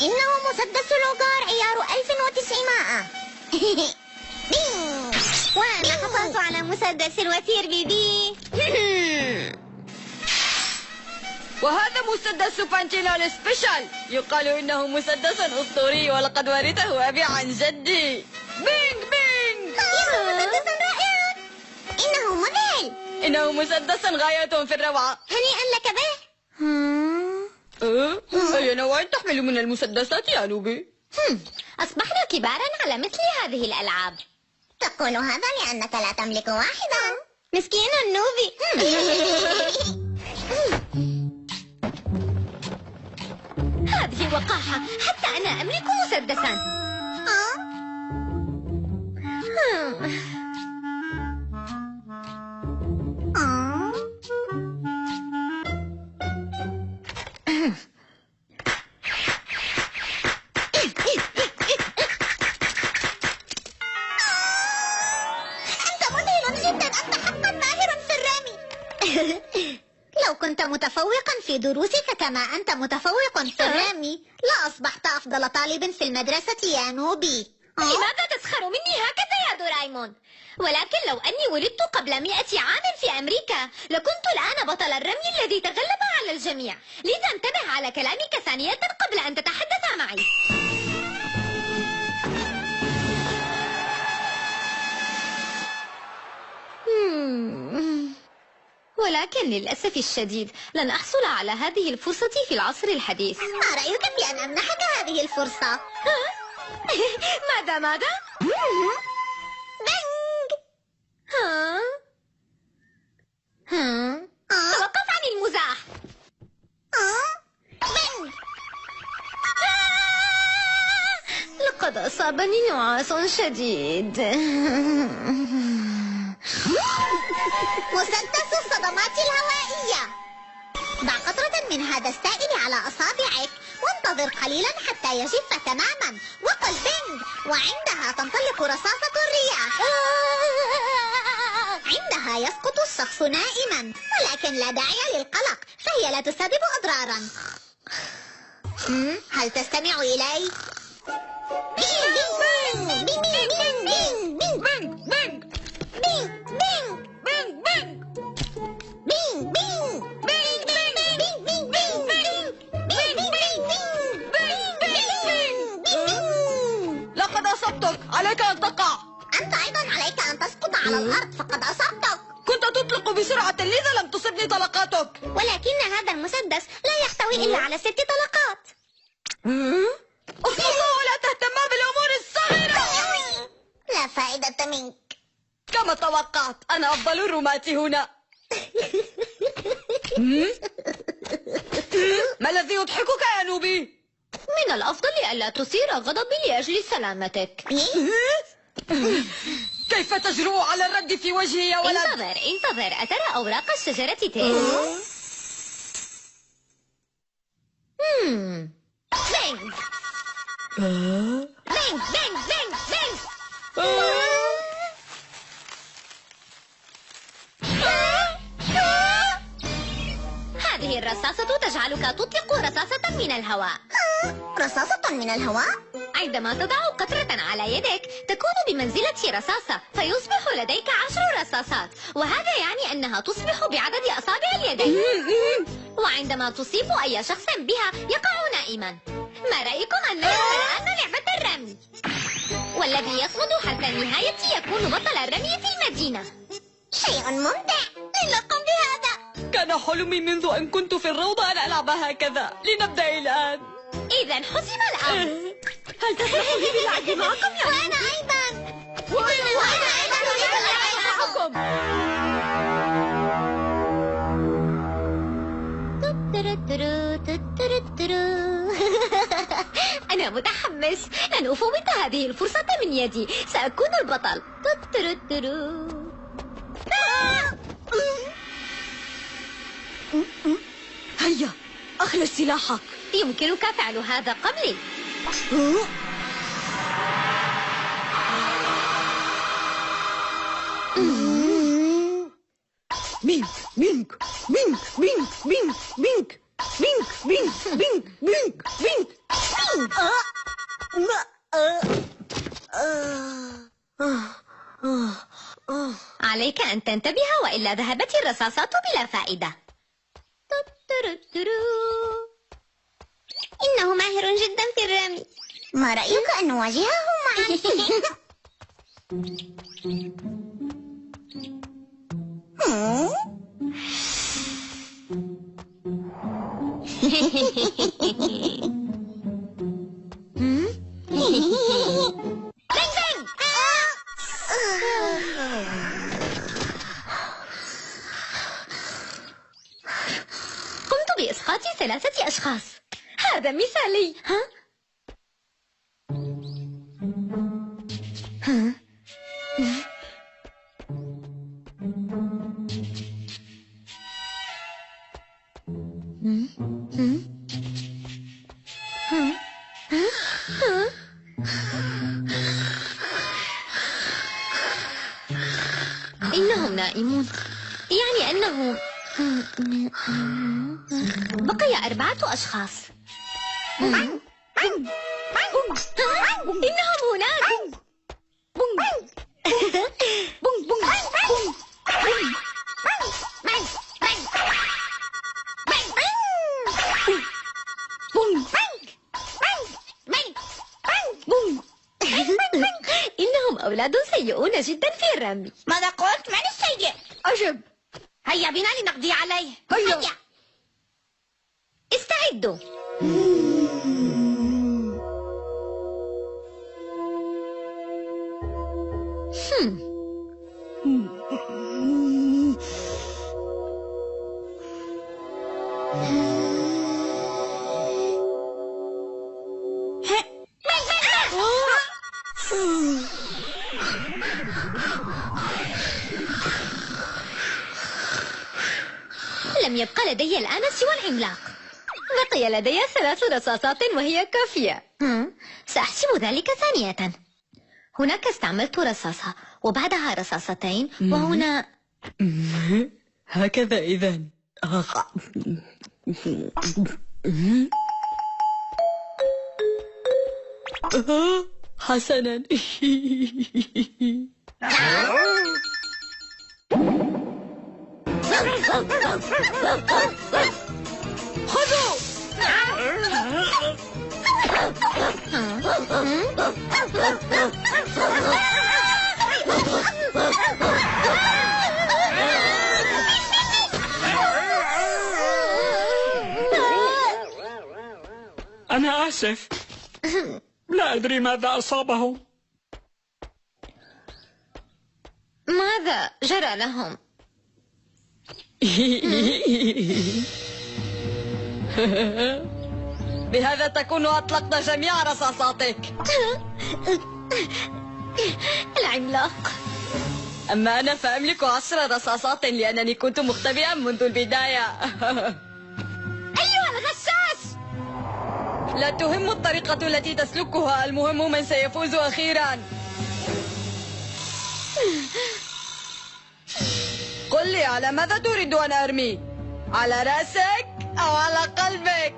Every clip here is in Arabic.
إنه مسدس لوغار عيار 1900. بينج. وأنا حصلت على مسدس الوتير بيبي. وهذا مسدس بانتينال سبيشال، يقال إنه مسدس أسطوري ولقد ورثه أبي عن جدي. بينج بينج. مسدس رائع. إنه مذهل. إنه مسدس غاية في الروعة. هنيئا لك به. أي نوع تحمل من المسدسات يا نوبي؟ أصبحنا كبارا على مثل هذه الألعاب. تقول هذا لأنك لا تملك واحدا. مسكين النوبي. هذه وقاحة، حتى أنا أملك مسدسا. أنت مذهل جدا، أنت حقا ماهر في الرمي. لو كنت متفوقا في دروسك كما أنت متفوق في الرمي لأصبحت أفضل طالب في المدرسة يا نوبي. لماذا تسخر مني هكذا يا دورايمون؟ ولكن لو أني ولدت قبل 100 عام في أمريكا لكنت الآن بطل الرمي الذي تغلب على الجميع. لذا انتبه على كلامك ثانية قبل أن تتحدث معي. ولكن للأسف الشديد لن أحصل على هذه الفرصة في العصر الحديث. ما رأيك في أن أمنحك هذه الفرصة؟ ماذا؟ بنج. توقف عن المزاح. بنج. لقد أصابني نعاس شديد. مسدس الصدمات الهوائية. ضع قطرة من هذا السائل على أصابعك وانتظر قليلا حتى يجف تماما وقل بنج، وعندها تنطلق رصاصة الرياح. عندها يسقط الشخص نائما، ولكن لا داعي للقلق فهي لا تسبب أضرارا. هل تستمع إلي؟ بينج بينج بينج بينج بينج بينج بينج بينج بينج بينج بينج. لقد أصبتك، عليك أن تقع. أنت أيضا عليك أن تسقط على الأرض، فقد أصبتك. كنت تطلق بسرعة لذا لم تصبني طلقاتك. ولكن هذا المسدس لا يحتوي إلا على 6 طلقات. اصمتا ولا تهتما بالأمور الصغيرة. لا فائدة منك. كما توقعت، أنا أفضل الرماة هنا. ما الذي يضحكك يا نوبي؟ من الأفضل ألا تثير غضبي لأجل سلامتك. كيف تجرؤ على الرد في وجهي يا ولد؟ انتظر، أترى أوراق الشجرة تهز؟ بينج بينج بينج بينج بينج. هذه الرصاصة تجعلك تطلق رصاصة من الهواء. رصاصة من الهواء؟ عندما تضع قطرة على يدك تكون بمنزلة رصاصة، فيصبح لديك 10 رصاصات، وهذا يعني أنها تصبح بعدد أصابع اليدين. وعندما تصيب أي شخص بها يقع نائما. ما رأيكم أن نلعب الآن لعبة الرمي؟ والذي يصمد حتى النهاية يكون بطل الرمي في المدينة. شيء ممتع، لنقم بهذا. كان حلمي منذ أن كنت في الروضة أن ألعب هكذا. لنبدأ الآن. إذا حسم الأمر. هل تسمح لي باللعب معكم يا وأنا أيضا. وأنا أيضا أريد اللعب معكم. أنا متحمس. لن أفوت هذه الفرصة من يدي. سأكون البطل. هيا أخلص سلاحك. يمكنك فعل هذا قبلي. بينك بينك بينك بينك بينك بينك بينك بينك بينك بينك بينك. عليك أن تنتبه وإلا ذهبت الرصاصات بلا فائدة. إنه ماهر جدا في الرمي. ما رأيك أن نواجهه معا؟ قمت بإسقاط 3 أشخاص. هذا مثالي. إنهم نائمون، يعني أنه بقي 4 أشخاص. إنهم هناك. إنهم أولاد سيئون جدا في الرمي. ماذا قلت؟ من السيء؟ أجب. هيا بنا لنقضي عليه. هيا. استعدوا. لم يبقى لدي الآن سوى العملاق. بقي لدي 3 رصاصات وهي كافية. سأحسب ذلك ثانية. هناك استعملت رصاصة وبعدها رصاصتين وهنا هكذا إذن. حسنا. خذوا. أنا آسف، لا أدري ماذا أصابهم. ماذا جرى لهم؟ بهذا تكون أطلقت جميع رصاصاتك. العملاق. أما أنا فأملك 10 رصاصات لأنني كنت مختبئا منذ البداية. أيها الغشاش! لا تهم الطريقة التي تسلكها، المهم من سيفوز أخيرا. قل لي، على ماذا تريد أن أرمي؟ على رأسك أو على قلبك؟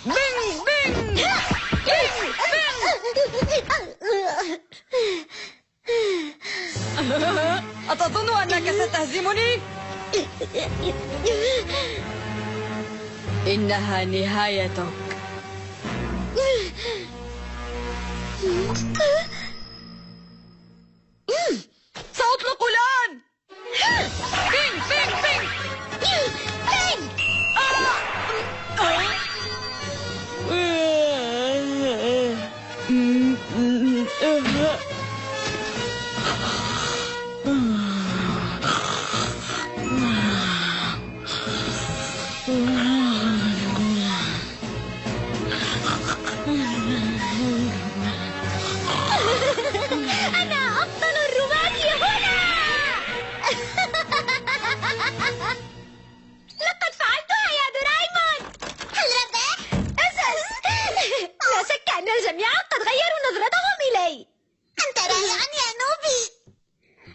بينج بينج بينج بينج. أتظن أنك ستهزمني؟ إنها نهايتك. سأطلق الآن. بينج بينج بينج بينج. أنا أفضل الرماة هنا. لقد فعلتها يا دورايمون. هل ربح؟ لا شك أن الجميع قد غيروا نظرتهم إلي. أنت رائع يا نوبي.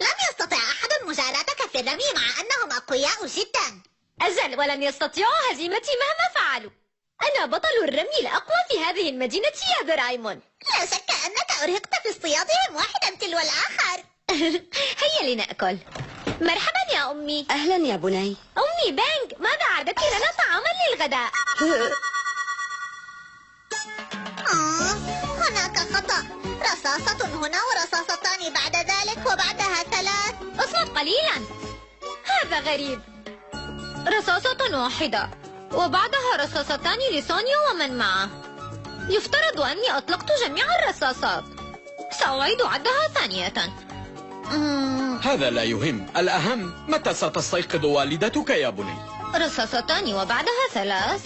لم يستطع أحد مجاراتك في الرمي مع أنهم أقوياء جدا. أجل، ولن يستطيعوا هزيمتي مهما فعلوا. أنا بطل الرمي الأقوى في هذه المدينة يا دورايمون. لا شك أنك أرهقت في اصطيادهم واحدا تلو الآخر. هيا لنأكل. مرحبا يا أمي. أهلا يا بني. أمي بانج، ماذا أعددت لنا طعاما للغداء؟ هناك خطأ. رصاصة هنا ورصاصتان بعد ذلك وبعدها 3. اصمت قليلا، هذا غريب. رصاصة واحدة وبعدها رصاصتان لسونيا ومن معه. يفترض أني أطلقت جميع الرصاصات. سأعيد عدها ثانية. هذا لا يهم، الأهم متى ستستيقظ والدتك يا بني؟ رصاصتان وبعدها 3.